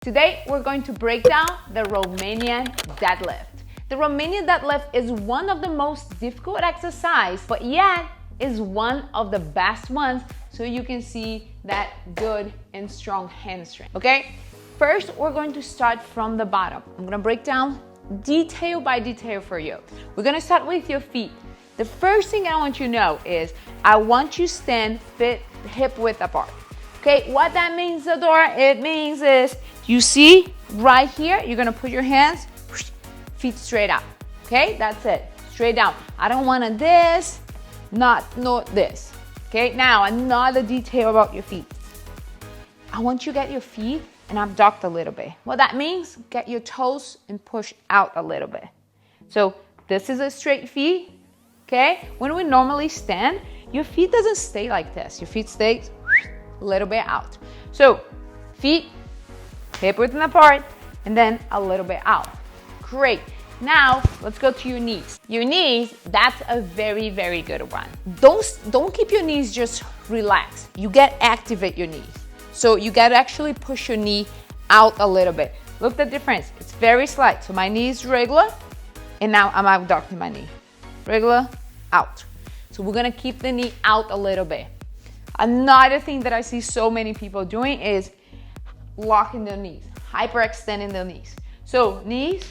Today, we're going to break down the Romanian deadlift. The Romanian deadlift is one of the most difficult exercises, but yet is one of the best ones so you can see that good and strong hamstring, okay? First, we're going to start from the bottom. I'm gonna break down detail by detail for you. We're gonna start with your feet. The first thing I want you to know is I want you to stand hip width apart. Okay, what that means, Isadora, it means is, you see right here, you're gonna put your hands, feet straight out. Okay, that's it, straight down. I don't want this, not this. Okay, now another detail about your feet. I want you to get your feet and abduct a little bit. What that means, get your toes and push out a little bit. So this is a straight feet, okay? When we normally stand, your feet doesn't stay like this. Your feet stay a little bit out. So feet, hip width apart, and then a little bit out. Great. Now let's go to your knees. Your knees, that's a very, very good one. Don't keep your knees just relaxed. You gotta activate your knees. So you gotta actually push your knee out a little bit. Look the difference. It's very slight. So my knee is regular, and now I'm abducting my knee. Regular, out. So we're gonna keep the knee out a little bit. Another thing that I see so many people doing is locking their knees, hyperextending their knees. So knees,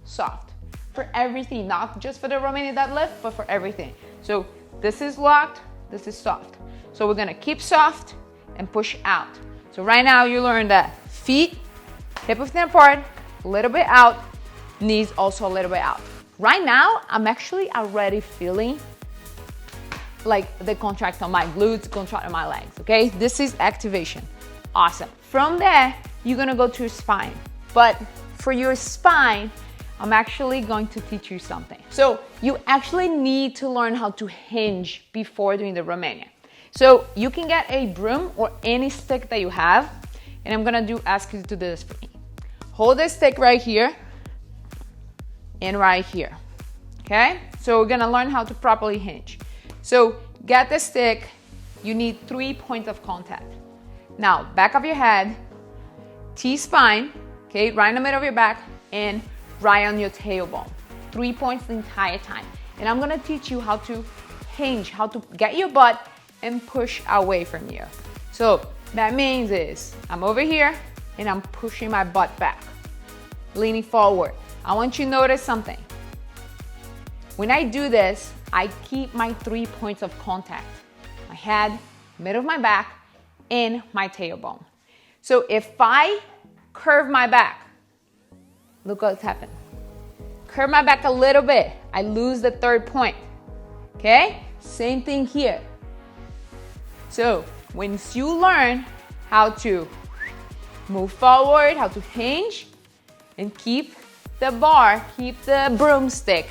soft for everything, not just for the Romanian deadlift, but for everything. So this is locked, this is soft. So we're gonna keep soft and push out. So right now you learn that feet, hip width apart, a little bit out, knees also a little bit out. Right now, I'm actually already feeling like the contract on my glutes, contract on my legs, okay? This is activation, awesome. From there, you're gonna go to your spine. But for your spine, I'm actually going to teach you something. So you actually need to learn how to hinge before doing the Romanian. So you can get a broom or any stick that you have, and I'm gonna ask you to do this for me. Hold this stick right here and right here, okay? So we're gonna learn how to properly hinge. So get the stick, you need 3 points of contact. Now, back of your head, T-spine, okay, right in the middle of your back, and right on your tailbone. 3 points the entire time. And I'm gonna teach you how to hinge, how to get your butt and push away from you. So that means is, I'm over here and I'm pushing my butt back, leaning forward. I want you to notice something. When I do this, I keep my 3 points of contact. My head, middle of my back, and my tailbone. So if I curve my back, look what's happened. Curve my back a little bit, I lose the 3rd point, okay? Same thing here. So once you learn how to move forward, how to hinge, and keep the bar, keep the broomstick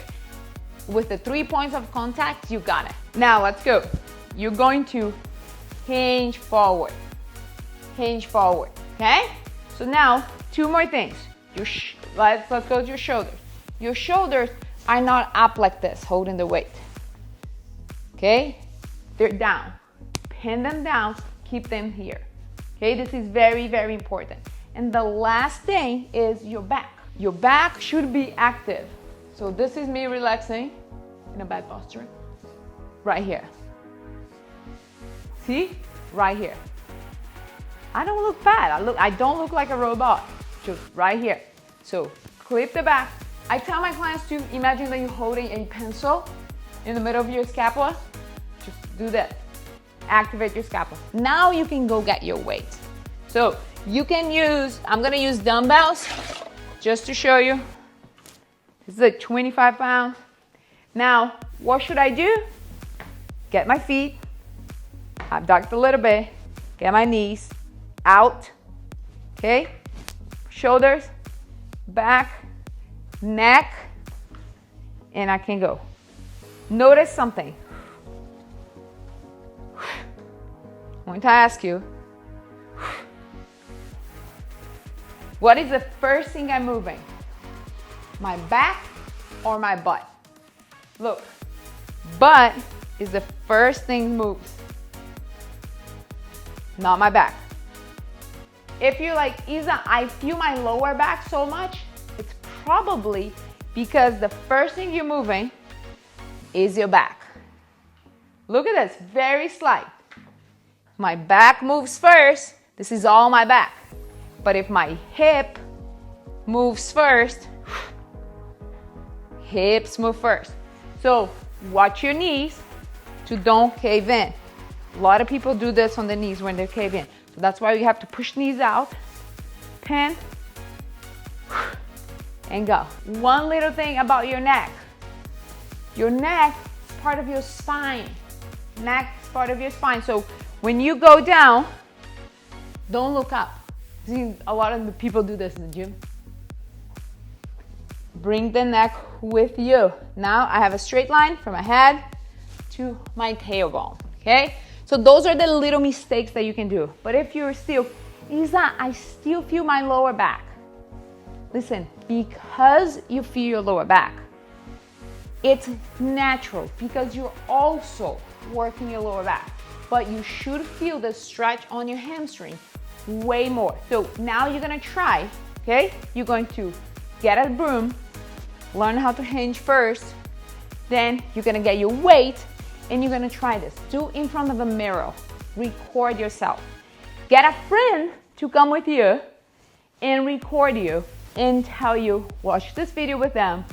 with the 3 points of contact, you got it. Now let's go. You're going to hinge forward, okay? So now 2 more things. Let's go to your shoulders. Your shoulders are not up like this, holding the weight, okay? They're down. Pin them down, keep them here, okay? This is very, very important. And the last thing is your back. Your back should be active. So this is me relaxing in a bad posture, right here. See, right here. I don't look bad. I don't look like a robot, just right here. So clip the back. I tell my clients to imagine that you're holding a pencil in the middle of your scapula. Just do that. Activate your scapula. Now you can go get your weight. So you can use, I'm gonna use dumbbells just to show you. This is like 25 pounds. Now, what should I do? Get my feet, abduct a little bit, get my knees out, okay? Shoulders, back, neck, and I can go. Notice something. I'm going to ask you, what is the first thing I'm moving? My back or my butt? Look, butt is the first thing moves, not my back. if you're like, Isa, I feel my lower back so much, it's probably because the first thing you're moving is your back. Look at this, very slight. My back moves first, this is all my back. But if my hip moves first, hips move first. So watch your knees to don't cave in. A lot of people do this on the knees when they cave in. So that's why we have to push knees out, 10, and go. One little thing about your neck. Your neck is part of your spine. Neck is part of your spine. So when you go down, don't look up. See, a lot of the people do this in the gym. Bring the neck with you. Now I have a straight line from my head to my tailbone, okay? So those are the little mistakes that you can do. But if you're still, Isa, I still feel my lower back. Listen, because you feel your lower back, it's natural because you're also working your lower back. But you should feel the stretch on your hamstring way more. So now you're gonna try, okay? You're going to get a broom, learn how to hinge first, then you're gonna get your weight and you're gonna try this. Do in front of a mirror, record yourself. Get a friend to come with you and record you and tell you, watch this video with them,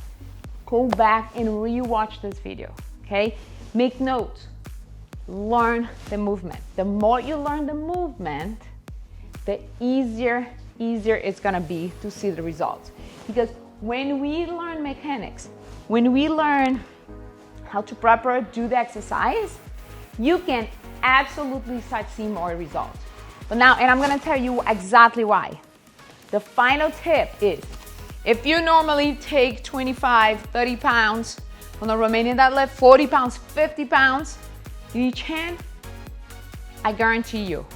go back and re-watch this video, okay? Make notes, learn the movement. The more you learn the movement, the easier it's gonna be to see the results. Because when we learn mechanics, when we learn how to properly do the exercise, you can absolutely start seeing more results. But now, and I'm gonna tell you exactly why. The final tip is, if you normally take 25, 30 pounds on a Romanian deadlift, 40 pounds, 50 pounds in each hand, I guarantee you,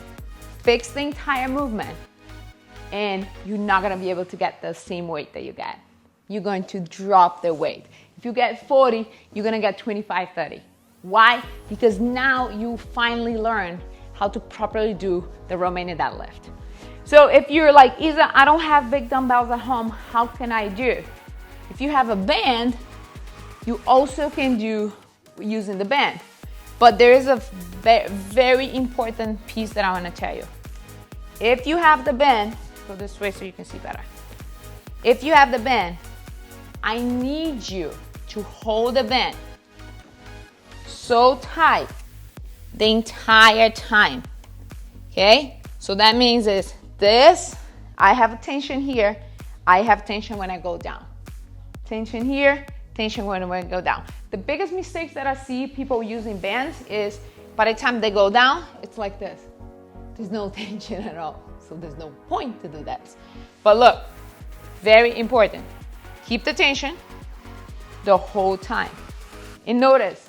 fix the entire movement and you're not gonna be able to get the same weight that you get. You're going to drop the weight. If you get 40, you're gonna get 25, 30. Why? Because now you finally learn how to properly do the Romanian deadlift. So if you're like, Isa, I don't have big dumbbells at home, how can I do? If you have a band, you also can do using the band. But there is a very important piece that I wanna tell you. If you have the band, go this way so you can see better. If you have the band, I need you to hold the band so tight the entire time, okay? So that means is this, I have a tension here, I have tension when I go down. Tension here, tension when I go down. The biggest mistakes that I see people using bands is by the time they go down, it's like this. There's no tension at all, so there's no point to do that. But look, very important. Keep the tension the whole time. And notice,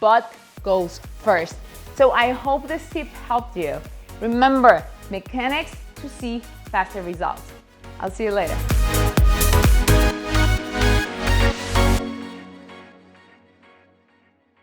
butt goes first. So I hope this tip helped you. Remember, mechanics to see faster results. I'll see you later.